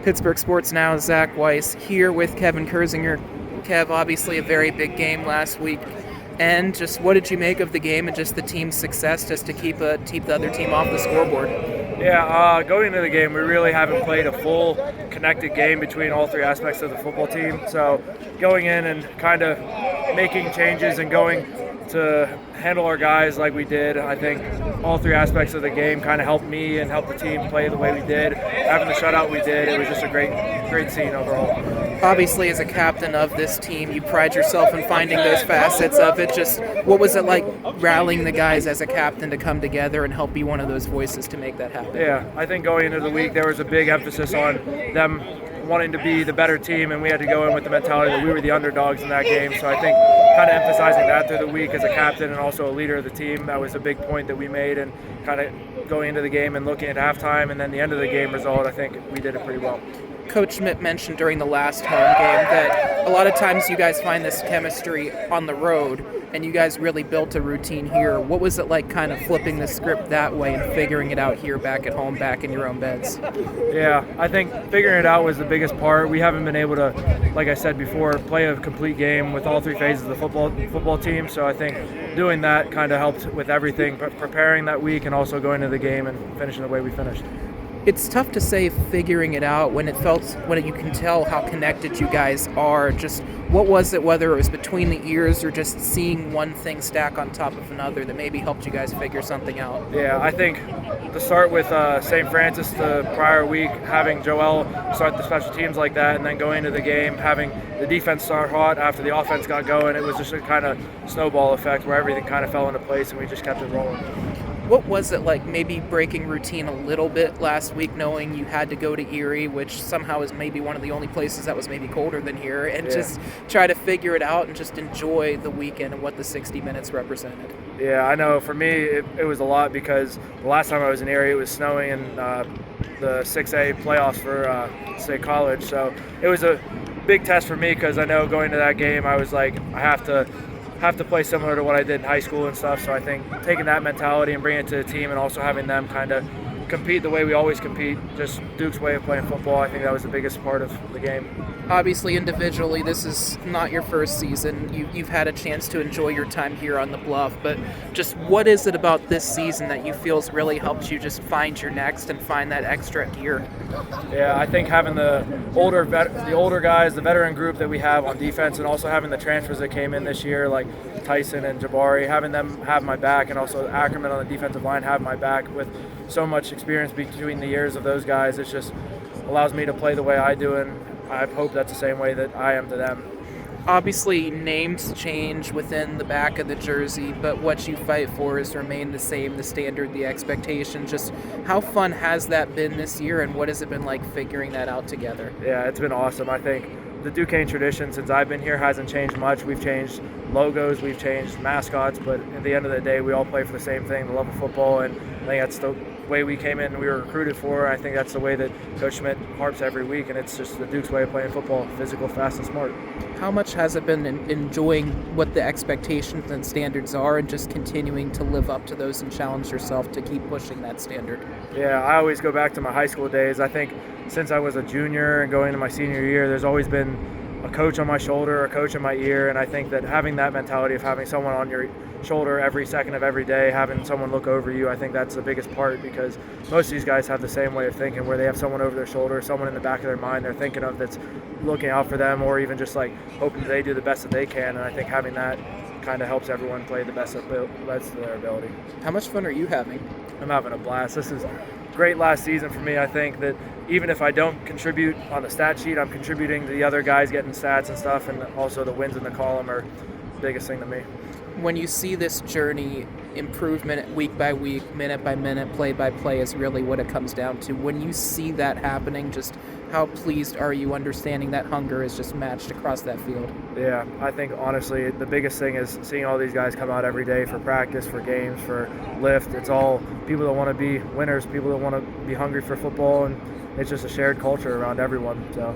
Pittsburgh Sports Now, Zach Weiss here with Kevin Kurzinger. Kev, obviously a very big game last week. And just what did you make of the game and just the team's success just to keep the other team off the scoreboard? Yeah, going into the game, we really haven't played a full connected game between all three aspects of the football team. So going in and kind of making changes and going to handle our guys like we did, I think all three aspects of the game kind of helped me and helped the team play the way we did. Having the shutout we did, it was just a great scene overall. Obviously, as a captain of this team, you pride yourself in finding those facets of it. Just what was it like rallying the guys as a captain to come together and help be one of those voices to make that happen? Yeah, I think going into the week, there was a big emphasis on them wanting to be the better team, and we had to go in with the mentality that we were the underdogs in that game. So I think kind of emphasizing that through the week as a captain and also a leader of the team, that was a big point that we made, and kind of going into the game and looking at halftime and then the end of the game result, I think we did it pretty well. Coach Schmidt mentioned during the last home game that a lot of times you guys find this chemistry on the road, and you guys really built a routine here. What was it like kind of flipping the script that way and figuring it out here back at home, back in your own beds? Yeah, I think figuring it out was the biggest part. We haven't been able to, like I said before, play a complete game with all three phases of the football team. So I think doing that kind of helped with everything, preparing that week and also going to the game and finishing the way we finished. It's tough to say figuring it out when you can tell how connected you guys are. Just what was it, whether it was between the ears or just seeing one thing stack on top of another that maybe helped you guys figure something out? Yeah, I think to start with St. Francis the prior week, having Joel start the special teams like that, and then going into the game, having the defense start hot after the offense got going, it was just a kind of snowball effect where everything kind of fell into place and we just kept it rolling. What was it like maybe breaking routine a little bit last week, knowing you had to go to Erie, which somehow is maybe one of the only places that was maybe colder than here, and just try to figure it out and just enjoy the weekend and what the 60 minutes represented? Yeah, I know. For me, it was a lot because the last time I was in Erie, it was snowing in the 6A playoffs for State College. So it was a big test for me because I know going to that game, I was like, I have to play similar to what I did in high school and stuff. So I think taking that mentality and bringing it to the team and also having them kind of compete the way we always compete, just Duke's way of playing football, I think that was the biggest part of the game. Obviously, individually, this is not your first season. You've had a chance to enjoy your time here on the Bluff, but just what is it about this season that you feel has really helped you just find your next and find that extra gear? Yeah, I think having the older guys, the veteran group that we have on defense, and also having the transfers that came in this year, like Tyson and Jabari, having them have my back, and also Ackerman on the defensive line have my back with so much experience between the years of those guys. It just allows me to play the way I do, and I hope that's the same way that I am to them. Obviously, names change within the back of the jersey, but what you fight for has remained the same, the standard, the expectation. Just how fun has that been this year, and what has it been like figuring that out together? Yeah, it's been awesome. I think the Duquesne tradition since I've been here hasn't changed much. We've changed logos, we've changed mascots, but at the end of the day, we all play for the same thing, the love of football, and I think that's the way we came in and we were recruited for. I think that's the way that Coach Schmidt harps every week, and it's just the Duke's way of playing football, physical, fast, and smart. How much has it been enjoying what the expectations and standards are and just continuing to live up to those and challenge yourself to keep pushing that standard? Yeah, I always go back to my high school days. I think since I was a junior and going into my senior year, there's always been a coach on my shoulder, a coach in my ear, and I think that having that mentality of having someone on your shoulder every second of every day, having someone look over you, I think that's the biggest part, because most of these guys have the same way of thinking where they have someone over their shoulder, someone in the back of their mind they're thinking of that's looking out for them, or even just like hoping that they do the best that they can. And I think having that kind of helps everyone play the best of their ability. How much fun are you having? I'm having a blast. This is great last season for me. I think that even if I don't contribute on the stat sheet, I'm contributing to the other guys getting stats and stuff, and also the wins in the column are the biggest thing to me. When you see this journey, improvement week by week, minute by minute, play by play is really what it comes down to. When you see that happening, just how pleased are you understanding that hunger is just matched across that field? Yeah, I think honestly the biggest thing is seeing all these guys come out every day for practice, for games, for lift. It's all people that want to be winners, people that want to be hungry for football, and it's just a shared culture around everyone. So